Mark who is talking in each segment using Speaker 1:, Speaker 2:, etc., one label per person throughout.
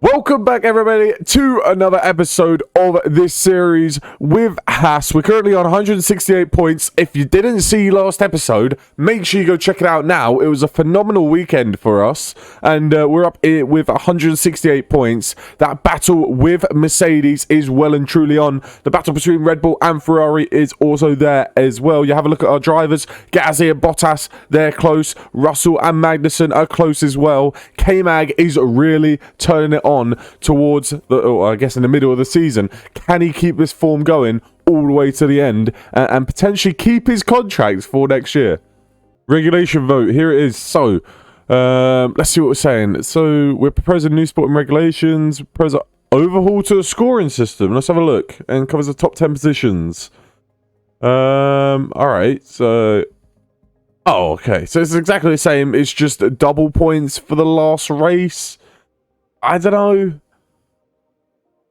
Speaker 1: Welcome back, everybody, to another episode of this series with Haas. We're currently on 168 points. If you didn't see last episode, make sure you go check it out now. It was a phenomenal weekend for us, and we're up with 168 points. That battle with Mercedes is well and truly on. The battle between Red Bull and Ferrari is also there as well. You have a look at our drivers. Gasly and Bottas, they're close. Russell and Magnussen are close as well. K-Mag is really turning it on towards I guess in the middle of the season. Can he keep this form going all the way to the end and potentially keep his contracts for next year? Regulation vote, here it is. So let's see what we're saying. So we're proposing new sporting regulations, propose an overhaul to the scoring system. Let's have a look, and covers the top 10 positions. All right, so okay, so it's exactly the same. It's just double points for the last race. I don't know.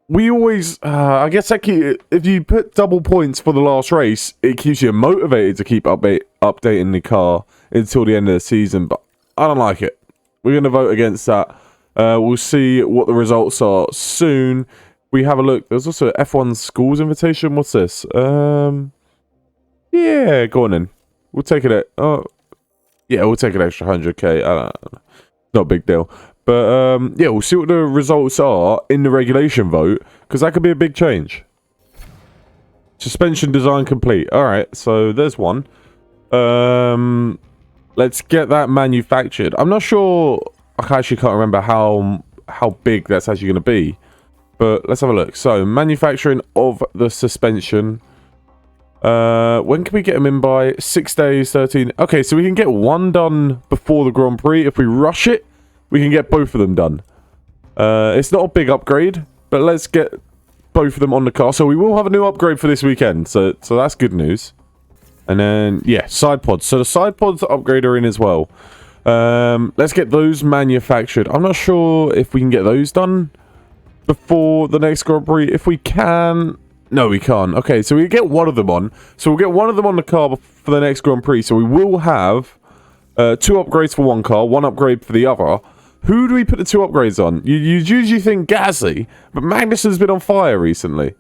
Speaker 1: We always, I guess if you put double points for the last race, it keeps you motivated to keep updating the car until the end of the season. But I don't like it. We're going to vote against that. We'll see what the results are soon. We have a look. There's also an F1 schools invitation. What's this? Yeah, go on in. We'll take it at, yeah, we'll take an extra 100k. Not a big deal. But, yeah, we'll see what the results are in the regulation vote, because that could be a big change. Suspension design complete. Alright, so there's one. Let's get that manufactured. I'm not sure, I actually can't remember how big that's actually going to be. But let's have a look. So, manufacturing of the suspension. When can we get them in by? 6 days, 13. Okay, so we can get one done before the Grand Prix. If we rush it, we can get both of them done. It's not a big upgrade, but let's get both of them on the car. So we will have a new upgrade for this weekend. So that's good news. And then, yeah, side pods. So the side pods upgrade are in as well. Let's get those manufactured. I'm not sure if we can get those done before the next Grand Prix. If we can... No, we can't. Okay, so we get one of them on. So we'll get one of them on the car for the next Grand Prix. So we will have 2 upgrades for one car, 1 upgrade for the other. Who do we put the 2 upgrades on? You usually think Gasly, but Magnussen's been on fire recently.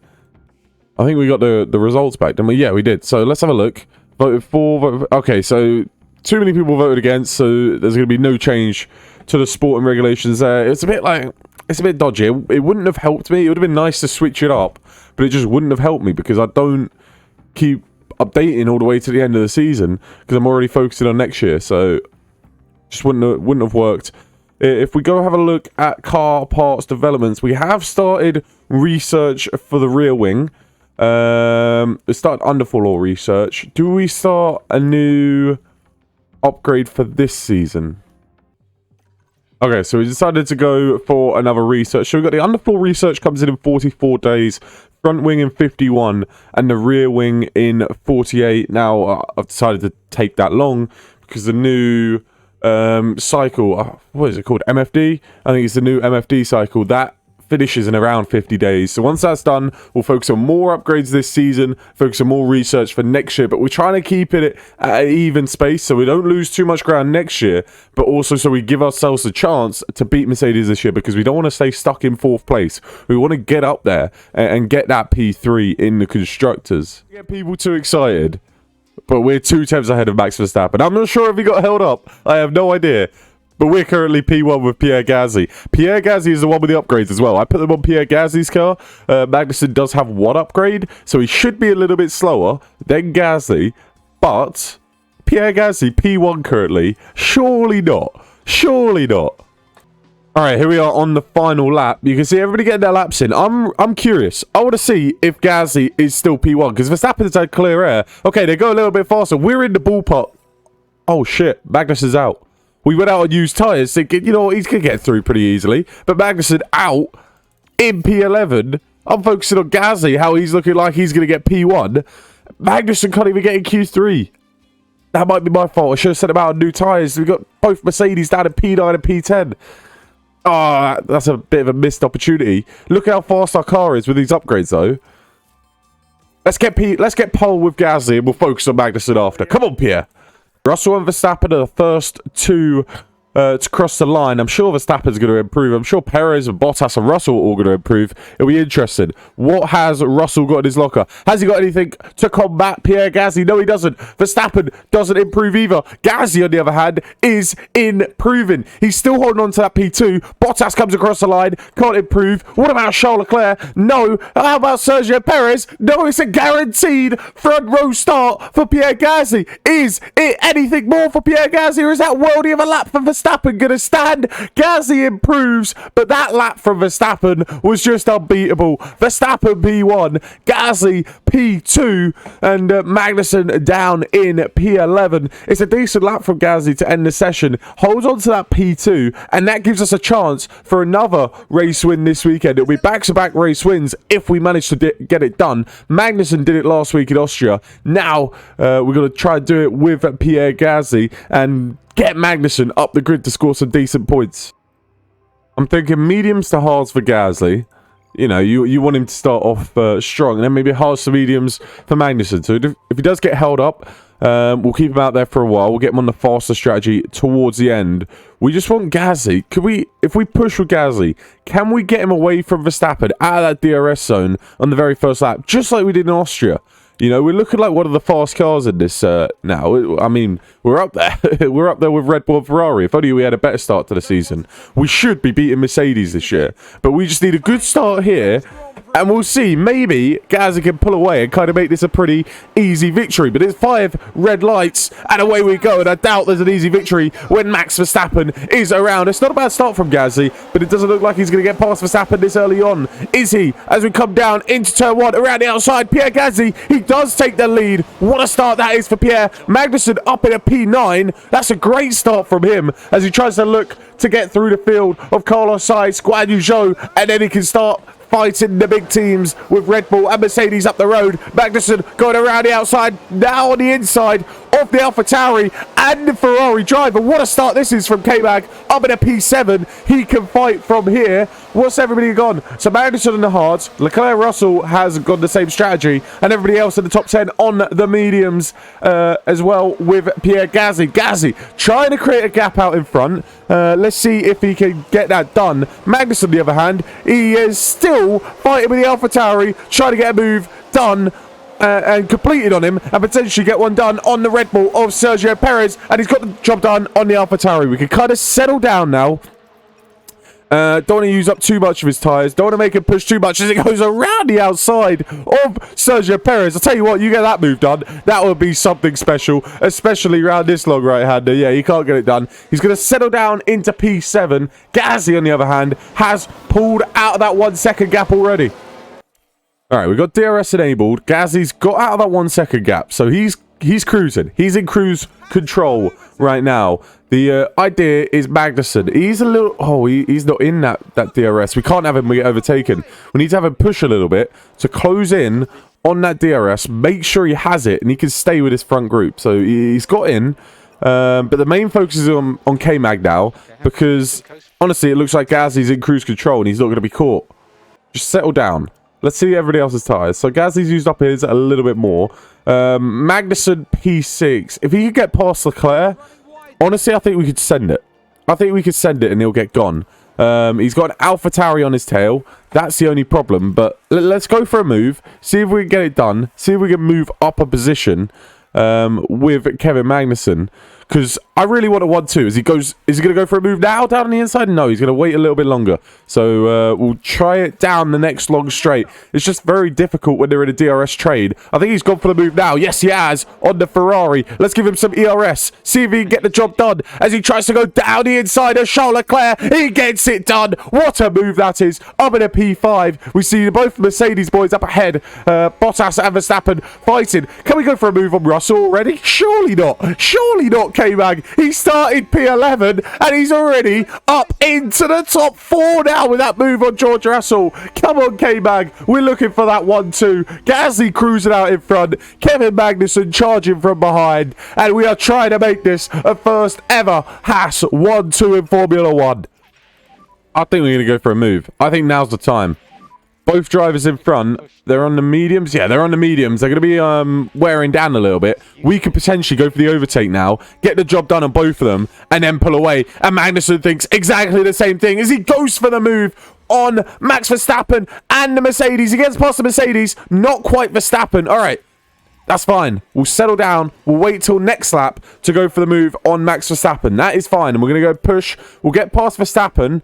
Speaker 1: I think we got the results back, didn't we? Yeah, we did. So let's have a look. Voted for... Okay, so too many people voted against, so there's going to be no change to the sporting regulations there. It's a bit like... It's a bit dodgy. It wouldn't have helped me. It would have been nice to switch it up, but it just wouldn't have helped me because I don't keep updating all the way to the end of the season because I'm already focusing on next year. So just wouldn't have worked. If we go have a look at car parts developments, we have started research for the rear wing. We started underfloor research. Do we start a new upgrade for this season? Okay, so we decided to go for another research. So we've got the underfloor research comes in 44 days, front wing in 51, and the rear wing in 48. Now, I've decided to take that long because the new cycle, what is it called? MFD? I think it's the new MFD cycle. That finishes in around 50 days. So once that's done, we'll focus on more upgrades this season, focus on more research for next year, but we're trying to keep it at an even space so we don't lose too much ground next year, but also so we give ourselves a chance to beat Mercedes this year because we don't want to stay stuck in 4th place. We want to get up there and get that P3 in the constructors. Get people too excited, but we're 2 tenths ahead of Max Verstappen. I'm not sure if he got held up. I have no idea. But we're currently P1 with Pierre Gasly. Pierre Gasly is the one with the upgrades as well. I put them on Pierre Gasly's car. Magnussen does have 1 upgrade, so he should be a little bit slower than Gasly. But Pierre Gasly, P1 currently. Surely not. Surely not. Alright, here we are on the final lap. You can see everybody getting their laps in. I'm curious. I want to see if Gasly is still P1, because Verstappen's had clear air. Okay, they go a little bit faster. We're in the ballpark. Oh, shit. Magnussen's out. We went out on used tyres thinking, you know what, he's going to get through pretty easily. But Magnussen out in P11. I'm focusing on Gasly, how he's looking like he's going to get P1. Magnussen can't even get in Q3. That might be my fault. I should have sent him out on new tyres. We've got both Mercedes down in P9 and P10. Oh, that's a bit of a missed opportunity. Look how fast our car is with these upgrades, though. Let's get pole with Gasly and we'll focus on Magnussen after. Come on, Pierre. Russell and Verstappen are the first 2 to cross the line. I'm sure Verstappen's going to improve. I'm sure Perez and Bottas and Russell are all going to improve. It'll be interesting. What has Russell got in his locker? Has he got anything to combat Pierre Gasly? No, he doesn't. Verstappen doesn't improve either. Gasly, on the other hand, is improving. He's still holding on to that P2. Bottas comes across the line, can't improve. What about Charles Leclerc? No. How about Sergio Perez? No, it's a guaranteed front row start for Pierre Gasly. Is it anything more for Pierre Gasly, or is that worldy of a lap for Verstappen going to stand? Gasly improves, but that lap from Verstappen was just unbeatable. Verstappen P1, Gasly P2, and Magnussen down in P11. It's a decent lap from Gasly to end the session. Holds on to that P2, and that gives us a chance for another race win this weekend. It'll be back-to-back race wins if we manage to get it done. Magnussen did it last week in Austria. Now we're going to try and do it with Pierre Gasly and get Magnussen up the grid to score some decent points. I'm thinking mediums to hards for Gasly. You know, you want him to start off strong, and then maybe hards to mediums for Magnussen. So if he does get held up, we'll keep him out there for a while. We'll get him on the faster strategy towards the end. We just want Gasly. If we push with Gasly, can we get him away from Verstappen out of that DRS zone on the very first lap, just like we did in Austria? You know, we're looking like one of the fast cars in this now. I mean, we're up there. We're up there with Red Bull and Ferrari. If only we had a better start to the season. We should be beating Mercedes this year. But we just need a good start here. And we'll see. Maybe Gasly can pull away and kind of make this a pretty easy victory. But it's 5 red lights and away we go. And I doubt there's an easy victory when Max Verstappen is around. It's not a bad start from Gasly, but it doesn't look like he's going to get past Verstappen this early on. Is he? As we come down into turn 1 around the outside, Pierre Gasly, he does take the lead. What a start that is for Pierre. Magnussen up in a P9. That's a great start from him as he tries to look to get through the field of Carlos Sainz, Guan Yu Zhou, and then he can start fighting the big teams with Red Bull and Mercedes up the road. Magnussen going around the outside, now on the inside of the AlphaTauri and the Ferrari driver. What a start this is from K-Mag, up in a P7. He can fight from here. What's everybody gone? So Magnussen on the hards, Leclerc Russell has gone the same strategy, and everybody else in the top 10 on the mediums as well with Pierre Gasly. Gasly trying to create a gap out in front. Let's see if he can get that done. Magnussen, on the other hand, he is still fighting with the AlphaTauri, trying to get a move done and completed on him, and potentially get one done on the Red Bull of Sergio Perez, and he's got the job done on the AlphaTauri. We can kind of settle down now. Don't want to use up too much of his tyres. Don't want to make him push too much as it goes around the outside of Sergio Perez. I'll tell you what, you get that move done, that would be something special, especially around this long right-hander. Yeah, he can't get it done. He's going to settle down into P7. Gasly, on the other hand, has pulled out of that 1 second gap already. All right, we've got DRS enabled. Gasly's got out of that 1 second gap, so he's cruising. He's in cruise control right now. The idea is Magnussen. He's a little... Oh, he's not in that DRS. We can't have him get overtaken. We need to have him push a little bit to close in on that DRS. Make sure he has it, and he can stay with his front group. So he's got in. But the main focus is on K-Mag now, because honestly, it looks like Gasly's in cruise control, and he's not going to be caught. Just settle down. Let's see everybody else's tyres. So Gasly's used up his a little bit more. Magnussen P6. If he could get past Leclerc, honestly, I think we could send it. I think we could send it and he'll get gone. He's got an AlphaTauri on his tail. That's the only problem. But let's go for a move. See if we can get it done. See if we can move up a position with Kevin Magnussen. Because I really want a 1-2. Is he going to go for a move now down on the inside? No, he's going to wait a little bit longer. So we'll try it down the next long straight. It's just very difficult when they're in a DRS trade. I think he's gone for the move now. Yes, he has on the Ferrari. Let's give him some ERS. See if he can get the job done as he tries to go down the inside of Charles Leclerc. He gets it done. What a move that is. Up in a P5. We see both Mercedes boys up ahead. Bottas and Verstappen fighting. Can we go for a move on Russell already? Surely not. Surely not, K-Mag. He started P11 and he's already up into the top 4 now with that move on George Russell. Come on, K-Mag. We're looking for that 1-2. Gasly cruising out in front. Kevin Magnussen charging from behind. And we are trying to make this a first ever Haas 1-2 in Formula 1. I think we're going to go for a move. I think now's the time. Both drivers in front. They're on the mediums. Yeah, they're on the mediums. They're going to be wearing down a little bit. We could potentially go for the overtake now, get the job done on both of them, and then pull away. And Magnussen thinks exactly the same thing as he goes for the move on Max Verstappen and the Mercedes. He gets past the Mercedes. Not quite Verstappen. All right. That's fine. We'll settle down. We'll wait till next lap to go for the move on Max Verstappen. That is fine. And we're going to go push. We'll get past Verstappen.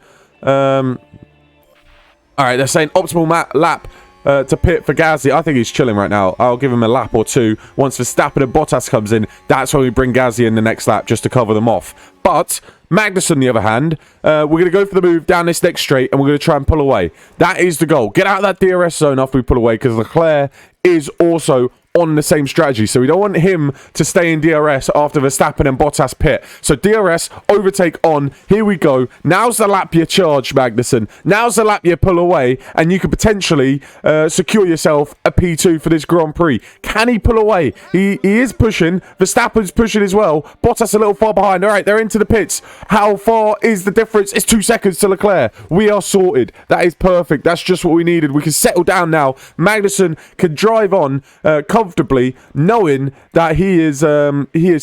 Speaker 1: All right, they're saying optimal lap to pit for Gasly. I think he's chilling right now. I'll give him a lap or two. Once Verstappen and Bottas comes in, that's when we bring Gasly in the next lap just to cover them off. But Magnussen, on the other hand, we're going to go for the move down this next straight, and we're going to try and pull away. That is the goal. Get out of that DRS zone after we pull away, because Leclerc is also on the same strategy. So we don't want him to stay in DRS after Verstappen and Bottas pit. So DRS, overtake on. Here we go. Now's the lap you charge, Magnussen. Now's the lap you pull away, and you could potentially secure yourself a P2 for this Grand Prix. Can he pull away? He is pushing. Verstappen's pushing as well. Bottas a little far behind. All right, they're into the pits. How far is the difference? It's 2 seconds to Leclerc. We are sorted. That is perfect. That's just what we needed. We can settle down now. Magnussen can drive on comfortably, knowing that he is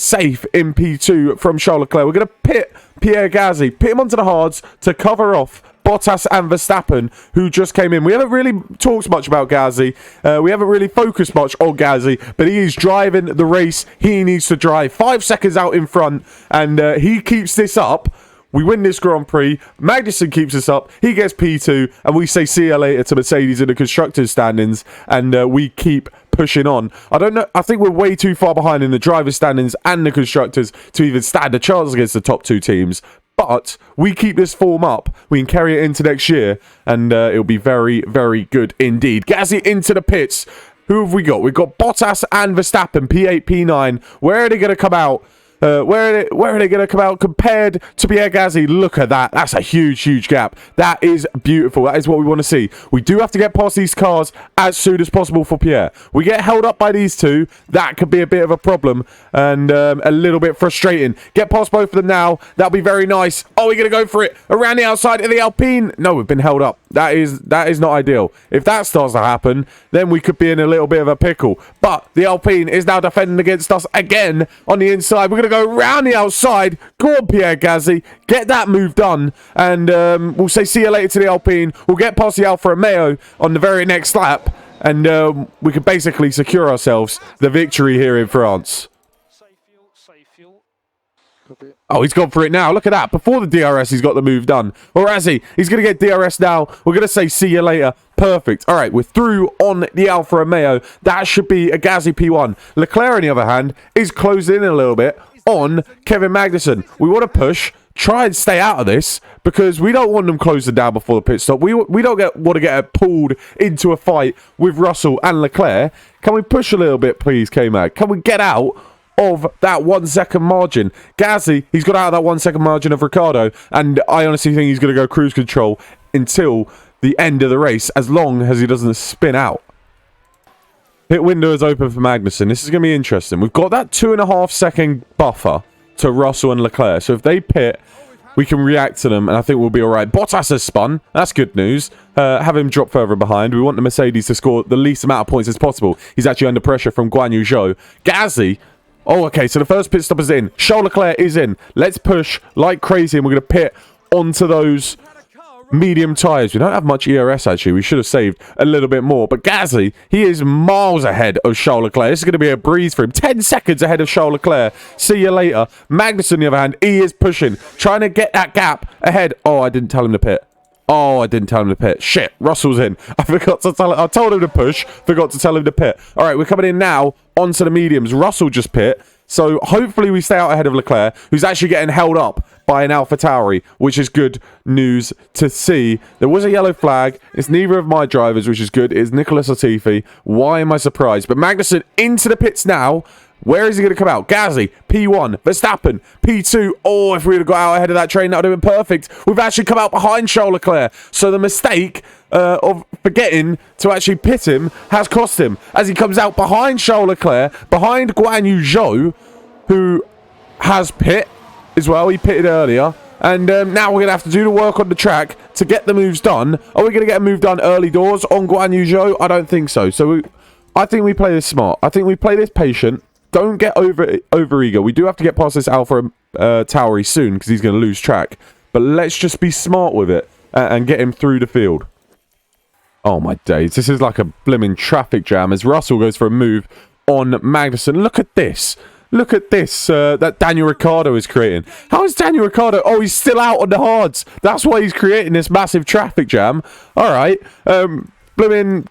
Speaker 1: safe in P2 from Charles Leclerc. We're going to pit Pierre Gasly, pit him onto the hards to cover off Bottas and Verstappen, who just came in. We haven't really talked much about Gasly. We haven't really focused much on Gasly, but he is driving the race he needs to drive. 5 seconds out in front, and he keeps this up. We win this Grand Prix. Magnussen keeps us up. He gets P2, and we say see you later to Mercedes in the constructors' standings, and we keep pushing on. I don't know. I think we're way too far behind in the drivers' standings and the constructors to even stand a chance against the top two teams. But we keep this form up. We can carry it into next year, and it'll be very, very good indeed. Gasly into the pits. Who have we got? We've got Bottas and Verstappen, P8, P9. Where are they going to come out? Where are they going to come out compared to Pierre Gasly? Look at that. That's a huge, huge gap. That is beautiful. That is what we want to see. We do have to get past these cars as soon as possible for Pierre. We get held up by these two. That could be a bit of a problem and a little bit frustrating. Get past both of them now. That'll be very nice. Oh, we're going to go for it around the outside of the Alpine. No, we've been held up. That is not ideal. If that starts to happen, then we could be in a little bit of a pickle. But the Alpine is now defending against us again on the inside. We're going to go around the outside. Go on, Pierre Gasly. Get that move done. And we'll say see you later to the Alpine. We'll get past the Alfa Romeo on the very next lap. And we can basically secure ourselves the victory here in France. Oh, he's gone for it now. Look at that. Before the DRS, he's got the move done. Or has he? He's going to get DRS now. We're going to say see you later. Perfect. All right, we're through on the Alfa Romeo. That should be a Gasly P1. Leclerc, on the other hand, is closing in a little bit on Kevin Magnussen. We want to push, try and stay out of this, because we don't want them closing down before the pit stop. We don't want to get pulled into a fight with Russell and Leclerc. Can we push a little bit, please, K-Mag? Can we get out of that 1 second margin? Gasly, he's got out of that 1 second margin of Ricciardo, and I honestly think he's going to go cruise control until the end of the race, as long as he doesn't spin out. Pit window is open for Magnussen. This is going to be interesting. We've got that 2.5 second buffer to Russell and Leclerc, so if they pit, we can react to them, and I think we'll be all right. Bottas has spun. That's good news. Have him drop further behind. We want the Mercedes to score the least amount of points as possible. He's actually under pressure from Guan Yu Zhou. Gasly. Oh, okay, so the first pit stop is in. Charles Leclerc is in. Let's push like crazy, and we're going to pit onto those medium tyres. We don't have much ERS, actually. We should have saved a little bit more. But Gasly, he is miles ahead of Charles Leclerc. This is going to be a breeze for him. 10 seconds ahead of Charles Leclerc. See you later. Magnussen, on the other hand, he is pushing, trying to get that gap ahead. Oh, I didn't tell him to pit. Oh, I didn't tell him to pit. Shit, Russell's in. I forgot to tell him. I told him to push, forgot to tell him to pit. All right, we're coming in now onto the mediums. Russell just pit. So hopefully we stay out ahead of Leclerc, who's actually getting held up by an AlphaTauri, which is good news to see. There was a yellow flag. It's neither of my drivers, which is good. It's Nicholas Latifi. Why am I surprised? But Magnussen into the pits now. Where is he going to come out? Gasly, P1, Verstappen, P2. Oh, if we would have got out ahead of that train, that would have been perfect. We've actually come out behind Charles Leclerc. So the mistake of forgetting to actually pit him has cost him, as he comes out behind Charles Leclerc, behind Guan Yu Zhou, who has pit as well. He pitted earlier. And now we're going to have to do the work on the track to get the moves done. Are we going to get a move done early doors on Guan Yu Zhou? I don't think so. So I think we play this smart. I think we play this patient. Don't get over eager. We do have to get past this Alpha Towery soon because he's going to lose track. But let's just be smart with it and get him through the field. Oh my days. This is like a blimmin' traffic jam as Russell goes for a move on Magnussen. Look at this. Look at this that Daniel Ricciardo is creating. How is Daniel Ricciardo? Oh, he's still out on the hards. That's why he's creating this massive traffic jam. All right. Blimmin'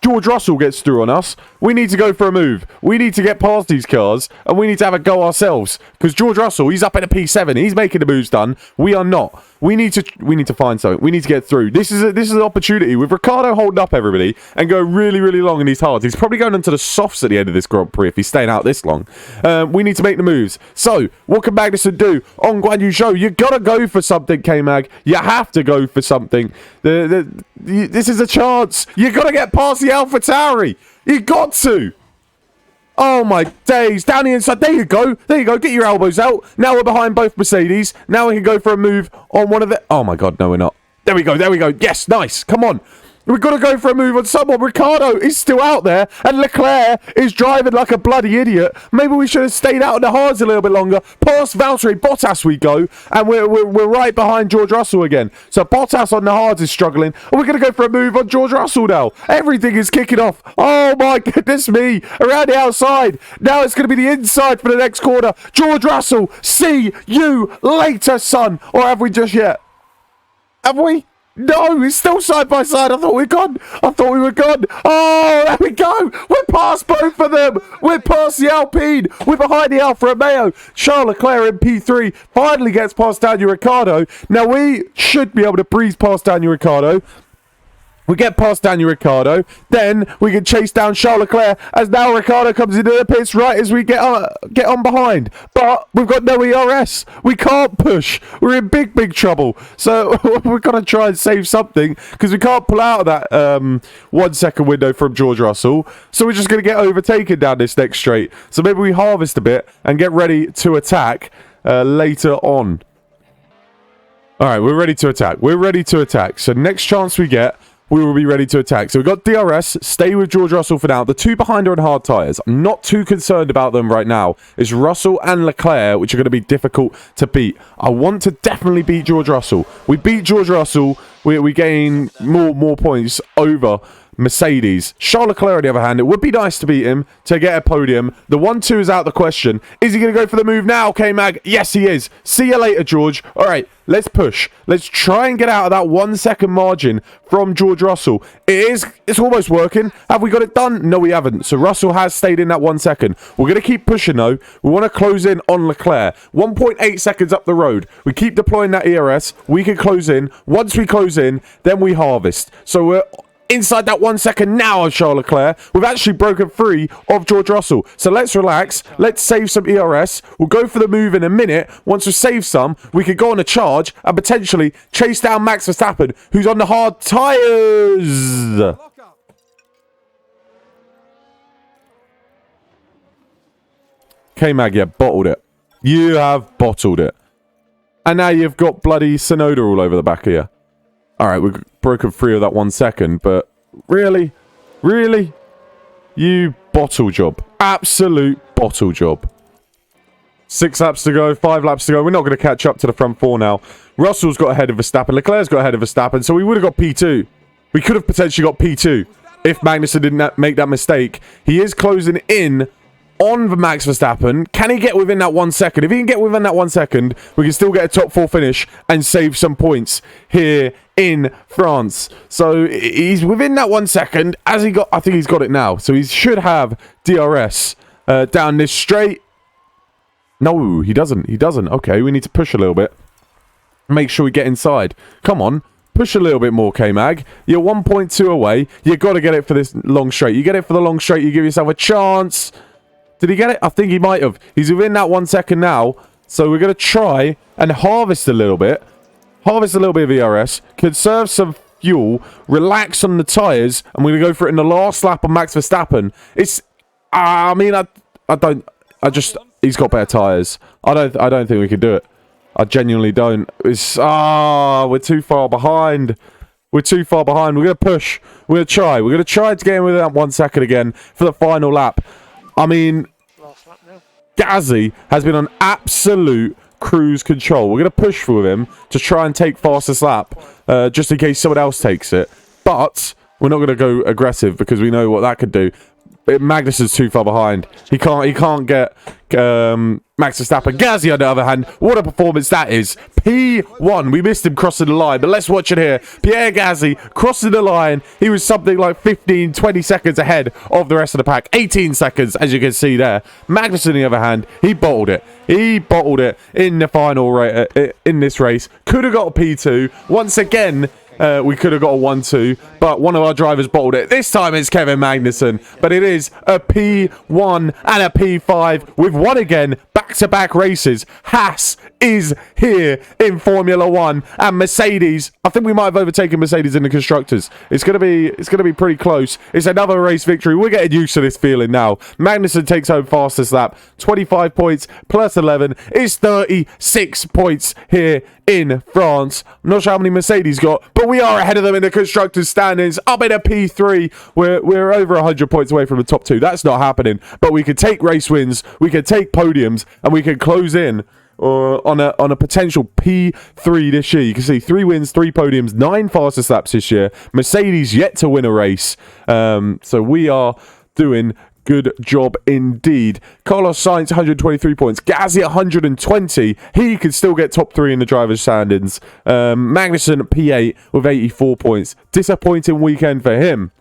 Speaker 1: George Russell gets through on us. We need to go for a move. We need to get past these cars, and we need to have a go ourselves. Because George Russell, he's up in a P7. He's making the moves done. We are not. We need to find something. We need to get through. This is an opportunity with Ricciardo holding up everybody and go really, really long in these hards. He's probably going into the softs at the end of this Grand Prix if he's staying out this long. We need to make the moves. So, what can Magnussen do on Guan Yu Zhou? You gotta go for something, K-Mag. You have to go for something. This is a chance. You gotta get past the Alpha Tauri. You got to. Oh my days. Down the inside. There you go. There you go. Get your elbows out. Now we're behind both Mercedes. Now we can go for a move on one of the... Oh my god, no we're not. There we go. There we go. Yes, nice. Come on. We've got to go for a move on someone. Ricciardo is still out there, and Leclerc is driving like a bloody idiot. Maybe we should have stayed out on the hards a little bit longer. Past Valtteri Bottas we go, and we're right behind George Russell again. So Bottas on the hards is struggling. And we're going to go for a move on George Russell now. Everything is kicking off. Oh my goodness me. Around the outside. Now it's going to be the inside for the next corner. George Russell, see you later, son. Or have we just yet? Have we? No, it's still side by side. I thought we were gone. Oh, there we go. We're past both of them. We're past the Alpine. We're behind the Alfa Romeo. Charles Leclerc in P3 finally gets past Daniel Ricciardo. Now, we should be able to breeze past Daniel Ricciardo. We get past Daniel Ricciardo, then we can chase down Charles Leclerc as now Ricciardo comes into the pits right as we get on behind. But we've got no ERS. We can't push. We're in big, big trouble. So we're going to try and save something because we can't pull out of that 1 second window from George Russell. So we're just going to get overtaken down this next straight. So maybe we harvest a bit and get ready to attack later on. All right, we're ready to attack. We're ready to attack. So next chance we get... we will be ready to attack. So we've got DRS. Stay with George Russell for now. The two behind are on hard tyres. I'm not too concerned about them right now. It's Russell and Leclerc, which are going to be difficult to beat. I want to definitely beat George Russell. We beat George Russell. We gain more points over Mercedes. Charles Leclerc, on the other hand, it would be nice to beat him to get a podium. The 1-2 is out the question. Is he going to go for the move now, K-Mag? Yes, he is. See you later, George. All right, let's push. Let's try and get out of that 1 second margin from George Russell. It's almost working. Have we got it done? No, we haven't. So Russell has stayed in that 1 second. We're going to keep pushing, though. We want to close in on Leclerc. 1.8 seconds up the road. We keep deploying that ERS. We can close in. Once we close in, then we harvest. So we're inside that 1 second now of Charles Leclerc. We've actually broken free of George Russell. So let's relax. Let's save some ERS. We'll go for the move in a minute. Once we save some, we could go on a charge and potentially chase down Max Verstappen, who's on the hard tyres. K-Mag, yeah, bottled it. You have bottled it. And now you've got bloody Sonoda all over the back of you. Alright, we've broken free of that 1 second, but really? Really? You bottle job. Absolute bottle job. 6 laps to go, 5 laps to go. We're not going to catch up to the front four now. Russell's got ahead of Verstappen. Leclerc's got ahead of Verstappen, so we would have got P2. We could have potentially got P2 if Magnussen didn't make that mistake. He is closing in on the Max Verstappen. Can he get within that 1 second? If he can get within that 1 second, we can still get a top 4 finish and save some points here in France. So he's within that 1 second. As he got, I think he's got it now. So he should have DRS down this straight. No, he doesn't. He doesn't. Okay, we need to push a little bit. Make sure we get inside. Come on. Push a little bit more, K-Mag. You're 1.2 away. You got to get it for this long straight. You get it for the long straight, you give yourself a chance. Did he get it? I think he might have. He's within that 1 second now. So we're going to try and harvest a little bit. Harvest a little bit of ERS. Conserve some fuel. Relax on the tyres. And we're going to go for it in the last lap on Max Verstappen. It's... I mean, I don't... I just... He's got better tyres. I don't think we can do it. I genuinely don't. We're too far behind. We're too far behind. We're going to push. We're going to try. We're going to try to get in with that 1 second again for the final lap. I mean, Gazzy has been on absolute cruise control. We're going to push for him to try and take fastest lap, just in case someone else takes it. But we're not going to go aggressive because we know what that could do. Magnus is too far behind. He can't get Max Verstappen. Gazzy, on the other hand, what a performance that is. P1. We missed him crossing the line, but let's watch it here. Pierre Gazzy crossing the line. He was something like 15, 20 seconds ahead of the rest of the pack. 18 seconds, as you can see there. Magnus, on the other hand, he bottled it. He bottled it in the final in this race. Could have got a P2. Once again, we could have got a 1-2, but one of our drivers bottled it. This time it's Kevin Magnussen, but it is a P1 and a P5. We've won again, back-to-back races. Haas is here in Formula 1, and Mercedes, I think we might have overtaken Mercedes in the constructors. It's gonna be pretty close. It's another race victory. We're getting used to this feeling now. Magnussen takes home fastest lap, 25 points plus 11 is 36 points here in France. I'm not sure how many Mercedes got, but we are ahead of them in the constructors standings, up in a P3. We're over 100 points away from the top 2. That's not happening, but we could take race wins, we could take podiums, and we can close in on a potential P3 this year. You can see 3 wins, 3 podiums, 9 fastest laps this year. Mercedes yet to win a race. So we are doing good job indeed. Carlos Sainz, 123 points. Gazzy, 120. He could still get top 3 in the driver's standings. Magnussen, P8 with 84 points. Disappointing weekend for him.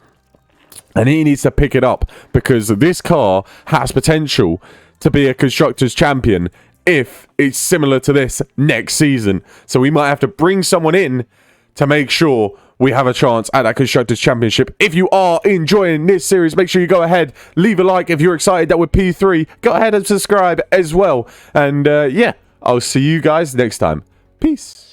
Speaker 1: And he needs to pick it up because this car has potential to be a Constructors' Champion if it's similar to this next season. So we might have to bring someone in to make sure we have a chance at that Constructors' Championship. If you are enjoying this series, make sure you go ahead, leave a like. If you're excited that we're P3, go ahead and subscribe as well. And yeah, I'll see you guys next time. Peace.